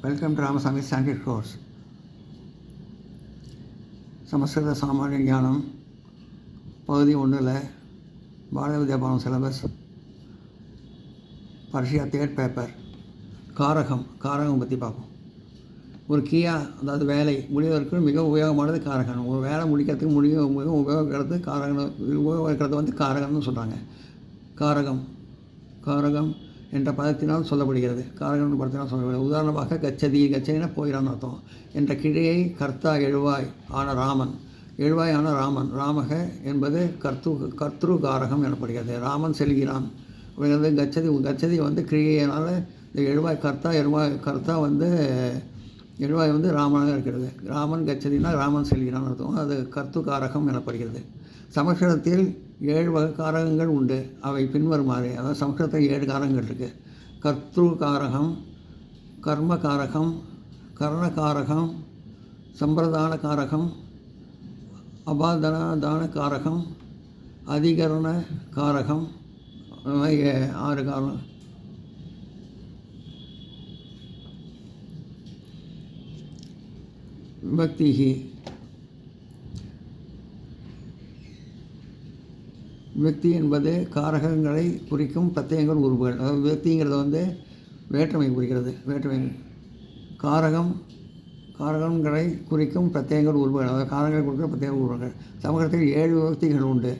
Welcome to Ramasamy standard course. சமஸ்கிருத சாமானிய ஞானம் பகுதி 1 பாரதிய வித்யாபவனம் சிலபஸ் பரிட்சையா 3rd பேப்பர். காரகம் பற்றி பார்ப்போம். ஒரு கியா, அதாவது வேலை முடிவதற்கு மிக உபயோகமானது காரகம். ஒரு வேலை முடிக்கிறதுக்கு மிக உபயோகிக்கிறது உபயோகிக்கிறது காரகம்னு சொல்கிறாங்க. காரகம் என்ற பதத்தினால் சொல்லப்படுகிறது. காரகம் என்ற பதத்தினால் சொல்லப்படுகிறது. உதாரணமாக கச்சதினா போயிடான்னு அர்த்தம். என்ற கிழையை கர்த்தா எழுவாய் ஆன ராமன் ராமக என்பது கர்த்ரு காரகம் எனப்படுகிறது. ராமன் செல்கிறான் அப்படிங்கிறது கச்சதி கிரியையினால் இந்த எழுவாய் கர்த்தா எழுவாய் ராமனாக இருக்கிறது. ராமன் கச்சதினா ராமன் செல்கிறான் அர்த்தம். அது கர்த்து காரகம் எனப்படுகிறது. சமஸ்கிருதத்தில் 7 வகை காரகங்கள் உண்டு. அவை பின்வருமாறு. அதாவது சமஸ்கிருதத்தில் 7 காரகங்கள் இருக்குது. கர்த்ரு காரகம், கர்ம காரகம், கரண காரகம், சம்பிரதான காரகம், அபாதான காரகம், அதிகரண காரகம். 6 காரணம். விபக்தி என்பது காரகங்களை குறிக்கும் பிரத்யங்கள் உருவுகள். அதாவது விபக்திங்கிறது வேற்றுமை குறிக்கிறது. காரகங்களை குறிக்கும் பிரத்யங்கள் உருவுகள். அதாவது காரகங்களை குறிக்கும் பிரத்யேக உருவுகள். சமூகத்தில் 7 விபக்திகள் உண்டு.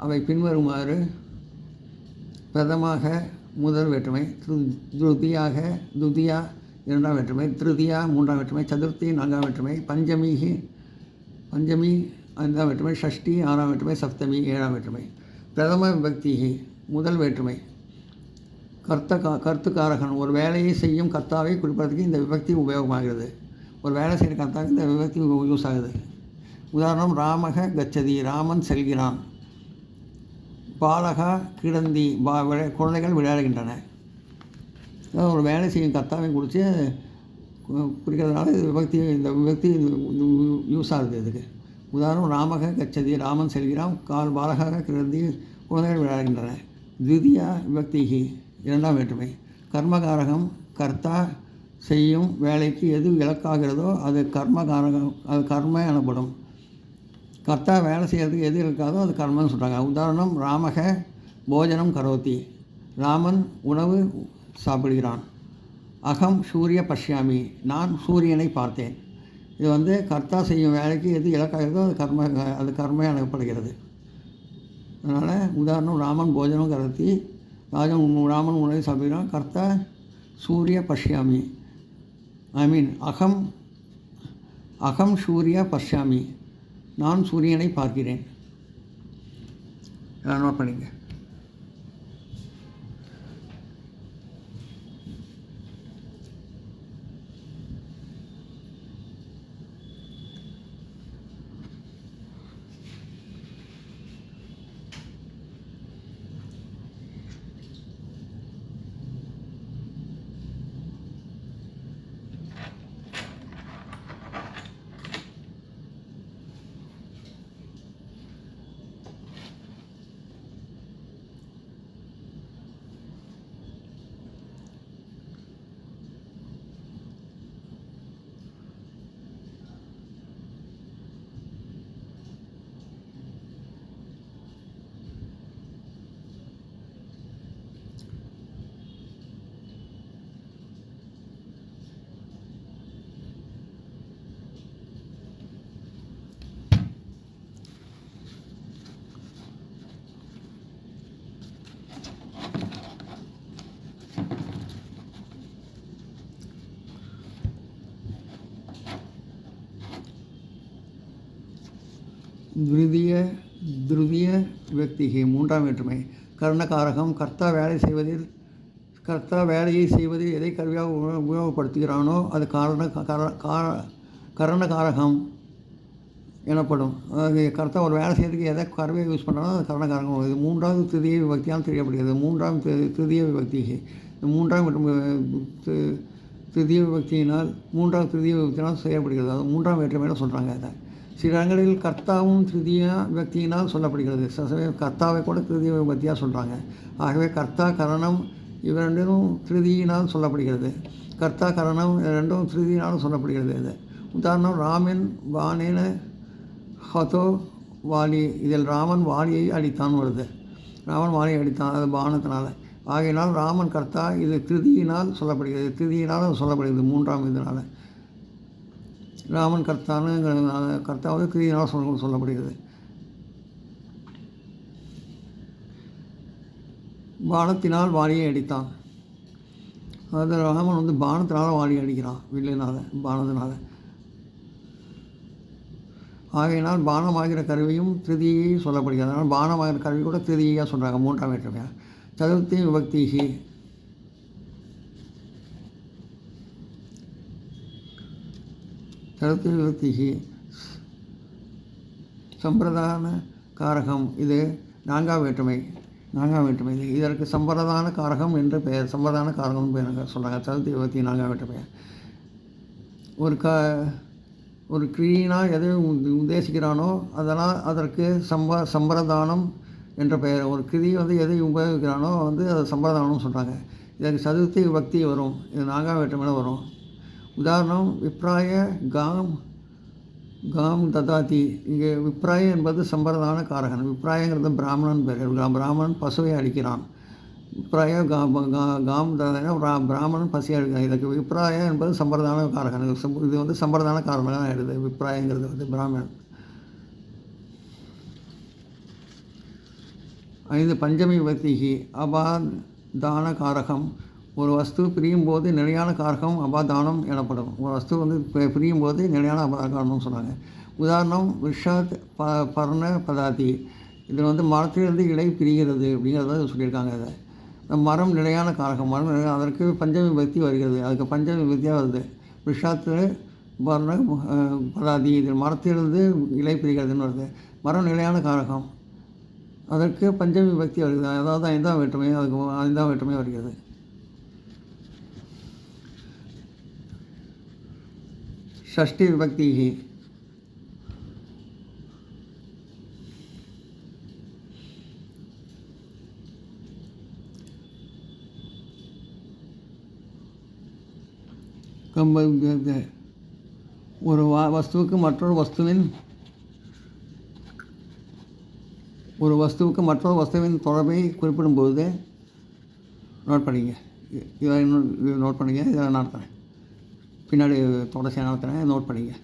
அவை பின்வருமாறு. பிரதமாக முதல் வேற்றுமை, துதியா 2ஆம் வேற்றுமை, திருதியா 3ஆம் வேற்றுமை, சதுர்த்தி 4ஆம் வேற்றுமை, பஞ்சமி 5ஆம் வேற்றுமை, ஷஷ்டி 6ஆம் வேற்றுமை, சப்தமி 7ஆம் வேற்றுமை. பிரதம விபக்தி முதல் வேற்றுமை. கர்த்துக்காரகன் ஒரு வேலையை செய்யும் கர்த்தாவை குறிப்பதற்கு இந்த விபக்தி உபயோகமாகிறது. ஒரு வேலை செய்கிற கர்த்தாவுக்கு இந்த விபக்தி யூஸ் ஆகுது. உதாரணம், ராமக கச்சதி ராமன் செல்கிறான். பாலகா கிடந்தி குழந்தைகள் விளையாடுகின்றன. ஒரு வேலை செய்யும் கர்த்தாவை குறித்து குறிக்கிறதுனால இந்த விபக்தி யூஸ் ஆகுது. இதுக்கு உதாரணம், ராமக கச்சதி ராமன் செல்கிறான். பாலகாக கிடந்தி குழந்தைகள் விளையாடுகின்றன. த்விதியா விபக்தி 2ஆம் வேற்றுமை. கர்மகாரகம் கர்த்தா செய்யும் வேலைக்கு எது இலக்காகிறதோ அது கர்மகாரகம், அது கர்ம எனப்படும். கர்த்தா வேலை செய்கிறதுக்கு எது இருக்காதோ அது கர்மன்னு சொல்கிறாங்க. உதாரணம், ராமக போஜனம் கரோத்தி ராமன் உணவு சாப்பிடுகிறான். அகம் சூரிய பஷ்யாமி நான் சூரியனை பார்த்தேன். இது கர்த்தா செய்யும் வேலைக்கு எது இலக்காகிறதோ அது கர்ம எனப்படுகிறது. அதனால் உதாரணம், ராமன் போஜனம் கரோத்தி ராமன் உணவை சாப்பிடுகிறான். கர்த்தா சூரிய பஷ்யாமி அகம் சூரிய பஷ்யாமி நான் சூரியனை பார்க்கிறேன். நோட் பண்ணிங்க. துருதிய விபக்தி 3ஆம் வேற்றுமை. கர்ணகாரகம் கர்த்தா வேலையை செய்வதில் எதை கருவியாக உபயோகப்படுத்துகிறானோ அது கரணகாரகம் எனப்படும். அதாவது கர்த்தா ஒரு வேலை செய்யறதுக்கு எதை கருவியை யூஸ் பண்ணுறானோ அது கரணகாரகம். இது 3வது திருதிய விபக்தியால் தெரியப்படுகிறது. 3ஆம் திருதிய விபக்தி. இந்த 3ஆம் திருதிய விபக்தியினால் செய்யப்படுகிறது. அது 3ஆம் வேற்றுமையில சொல்கிறாங்க. அதை சில இடங்களில் கர்த்தாவும் திருதிய விபக்தியினால் சொல்லப்படுகிறது. கர்த்தாவை கூட திருதிய விபக்தியாக சொல்கிறாங்க. ஆகவே கர்த்தா கரணம் இவரெண்டும் திருதியினால் சொல்லப்படுகிறது. கர்த்தா கரணம் ரெண்டும் ஸ்ருதியினாலும் சொல்லப்படுகிறது. இது உதாரணம் ராமன் வானேன ஹதோ வாலி. இதில் ராமன் வாலியை அடித்தான் வருது. ராமன் வாலியை அடித்தான், அது பானத்தினால. ஆகையினால் ராமன் கர்த்தா, இது திருதியினால் சொல்லப்படுகிறது. திருதியினால் சொல்லப்படுகிறது, மூன்றாம் இதனால். ராமன் கர்த்தான்னு கர்த்தாவது திருதியினால் சொல்லப்படுகிறது. பானத்தினால் வாலியை அடித்தான். அது ராமன் பானத்தினால் வாலியை அடிக்கிறான், வில்லினால், பானத்தினால். ஆகையினால் பானமாகிற கருவியும் திருதியை சொல்லப்படுகிறது. அதனால் பானமாகிற கருவி கூட திருதியாக சொல்கிறாங்க, மூன்றாம் வேற்றுமையாக. சதுர்த்தி விபக்திஹி. சதுர்த்தி விபக்திஹி சம்பிரதான காரகம். இது நான்காம் வேற்றுமை. இதற்கு சம்பிரதான காரகம் என்று பெயர். சம்பிரதான காரகம்னு பெயர் சொல்கிறாங்க. சதுர்த்தி விபக்தி நான்காம் வேற்றுமை. ஒரு கிரியினால் எதை உத்தேசிக்கிறானோ அதற்கு சம்பிரதானம் என்ற பெயர். ஒரு கிரி எதை உபயோகிக்கிறானோ அதை சம்பிரதானம்னு சொல்கிறாங்க. இதற்கு சதுர்த்தி விபக்தி வரும். இது நான்காம் வேற்றுமையில் வரும். உதாரணம் விப்ராய காம் ததாதி. இங்கே விப்ராய என்பது சம்பிரதான காரகன். விப்ராயங்கிறது பிராமணன் பெயர். பிராமணன் பசுவை அடிக்கிறான். விப்ராய காம் ததாதினா பிராமணன் பசியை அடிக்கிறான். இதற்கு விப்ராய என்பது சம்பிரதான காரகன். இது சம்பிரதான காரணம் ஆகிடுது. விப்ராயங்கிறது பிராமணன். 5 பஞ்சமி விபக்திஹி அபாதான காரகம். ஒரு வஸ்து பிரியும் போது நிலையான காரகம் அபாதானம் எனப்படும். ஒரு வஸ்து பிரியும் போது நிலையான அபாதானம்னு சொன்னாங்க. உதாரணம் விஷாத் பர்ண பதாதி. இதில் மரத்திலிருந்து இலை பிரிகிறது அப்படிங்கிறத சொல்லியிருக்காங்க. இதை மரம் நிலையான காரகம். மரம் அதற்கு பஞ்சமி விபக்தி வருகிறது. அதுக்கு பஞ்சமி விபக்தியாக வருது. விஷாத்து பர்ண பதாதி. இதில் மரத்திலிருந்து இலை பிரிகிறதுன்னு வருது. மரம் நிலையான காரகம். அதற்கு பஞ்சமி விபக்தி வருகிறது. அதாவது 5ஆம் வேற்றுமை. அதுக்கு 5ஆம் வேற்றுமை வருகிறது. ஷஷ்டி விபக்திஹி ஒரு வஸ்துவுக்கு மற்றொரு வஸ்துவின் தொடர்பை குறிப்பிடும்போது நோட் பண்ணிங்க. இதை நோட் பண்ணிங்க. இதை நடத்துகிறேன், பின்னாடி தொடர்ச்சியாக நடத்துகிறேன், நோட் பண்ணிங்க.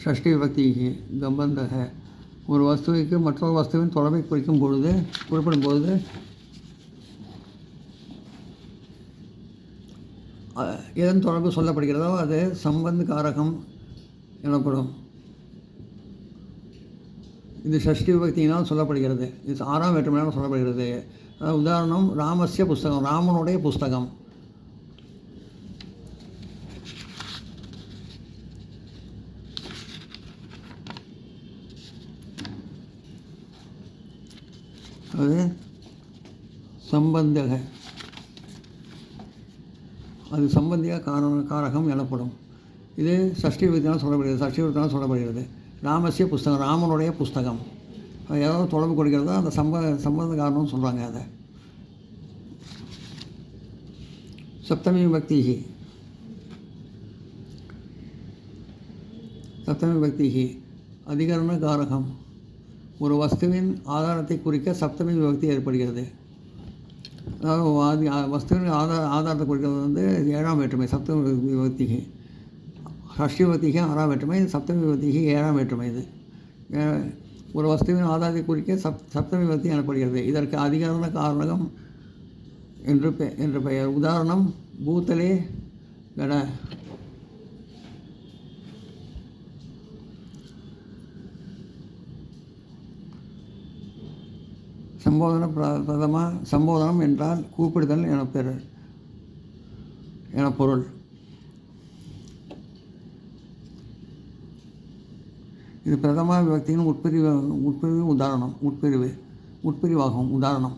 ஷஷ்டி விபக்திஹி கம்பந்தக. ஒரு வஸ்துவிற்கு மற்றொரு வஸ்துவின் தொடர்பை குறிப்பிடும் பொழுது எதன் தொடர்பு சொல்லப்படுகிறதோ அது சம்பந்த காரகம் எனப்படும். இது ஷஷ்டி விபக்தியினால் சொல்லப்படுகிறது. இது 6ஆம் வேற்றுமையினால் சொல்லப்படுகிறது. உதாரணம் ராமஸ்ய புஸ்தகம். ராமனுடைய புஸ்தகம். அது சம்பந்தக. அது சம்பந்திய காரகம் எனப்படும். இது ஷஷ்டி விபக்தியினால் சொல்லப்படுகிறது. ராமஸ்ய புஸ்தகம். ராமனுடைய புஸ்தகம். அது ஏதாவது தொடர்பு கொடுக்கிறதோ அந்த சம்பந்த காரணம்னு சொல்கிறாங்க. அதை சப்தமி விபக்திஹி அதிகரண காரகம். ஒரு வஸ்துவின் ஆதாரத்தை குறிக்க சப்தமி விபக்தி ஏற்படுகிறது. அதாவது வஸ்துவின் ஆதாரத்தை குறிக்கிறது வந்து 7ஆம் வேற்றுமை சப்தமி விபக்திக்கு. ஷஷ்டி விபக்திக்கு 6ஆம் வேற்றுமை, சப்தமி விபக்திக்கு 7ஆம் வேற்றுமை. இது ஒரு வஸ்துவின் ஆதாரத்தை குறிக்க சப்தமி விபக்தி எனப்படுகிறது. இதற்கு அதிகாரண காரணகம் என்று பெயர். உதாரணம் பூத்தலே கட. சம்போதனம் என்றால் கூப்பிடுதல் என பொருள். இது பிரதமா விபக்தியின் உட்பிரிவு உதாரணம். உட்பிரிவாகும். உதாரணம்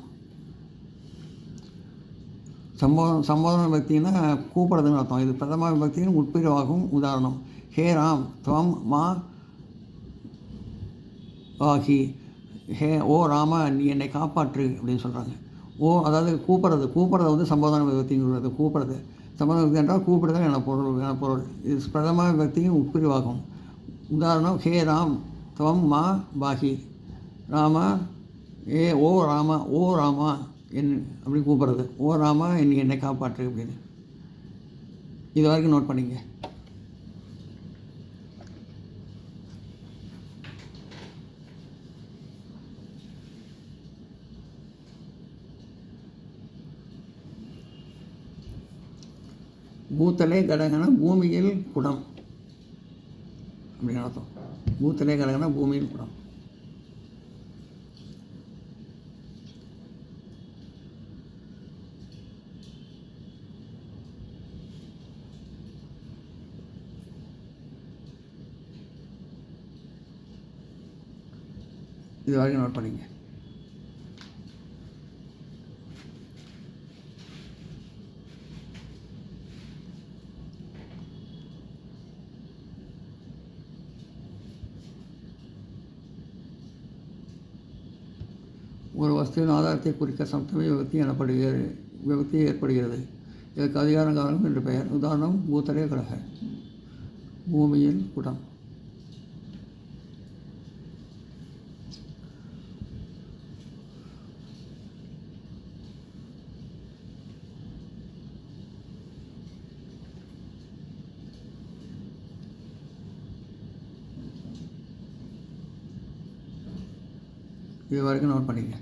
சம்போதன விபக்தின்னா கூப்பிடுறதுன்னு அர்த்தம். இது பிரதமா விபக்தியின் உட்பிரிவாகும். உதாரணம் ஹே ராம் துவம் மா வாகி. ஹே ஓ ராமா நீ என்னை காப்பாற்று அப்படின்னு சொல்கிறாங்க. அதாவது கூப்பிட்றது வந்து சம்போதன விபக்திங்கிறது. கூப்பிட்றது சம்போதன விபக்தி என்றால் கூப்பிடுதல் என பொருள். இது பிரதமா விபக்தியின் உட்பிரிவாகும். உதாரணம் ஹே ராம் துவம் மா பாகி. ராமா ஓ ராமா என் அப்படி கூப்பிட்றது. ஓ ராமா என்னை காப்பாற்று அப்படின்னு. இது வரைக்கும் நோட் பண்ணிங்க. பூத்தலே கடகன பூமியில் குடம் அப்படின்னு அர்த்தம். பூத்தலே கடகன பூமியில் குடம். இது வரைக்கும் நோட் பண்ணிங்க. ஒரு வஸ்துவின் ஆதாரத்தை குறிக்க சப்தமி விபக்தி ஏற்படுகிறது. இதற்கு அதிகார காரணம் என்று பெயர். உதாரணம் பூத்தலே கடக பூமியில் குடம். இது வரைக்கும் நோட் பண்ணிக்க.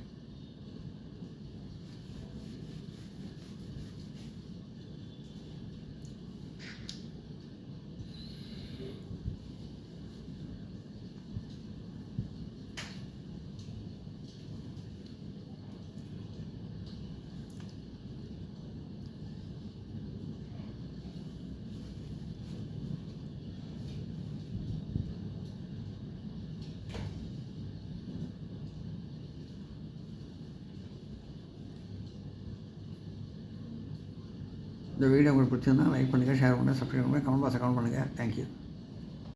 இந்த வீடியோ உங்களுக்கு பிடிச்சிருந்தா லைக் பண்ணுங்கள், ஷேர் பண்ணுங்கள், சப்ஸ்கிரைப் பண்ணுங்கள், கமெண்ட் பாக்ஸில் கமெண்ட் பண்ணுங்கள். தேங்க்யூ.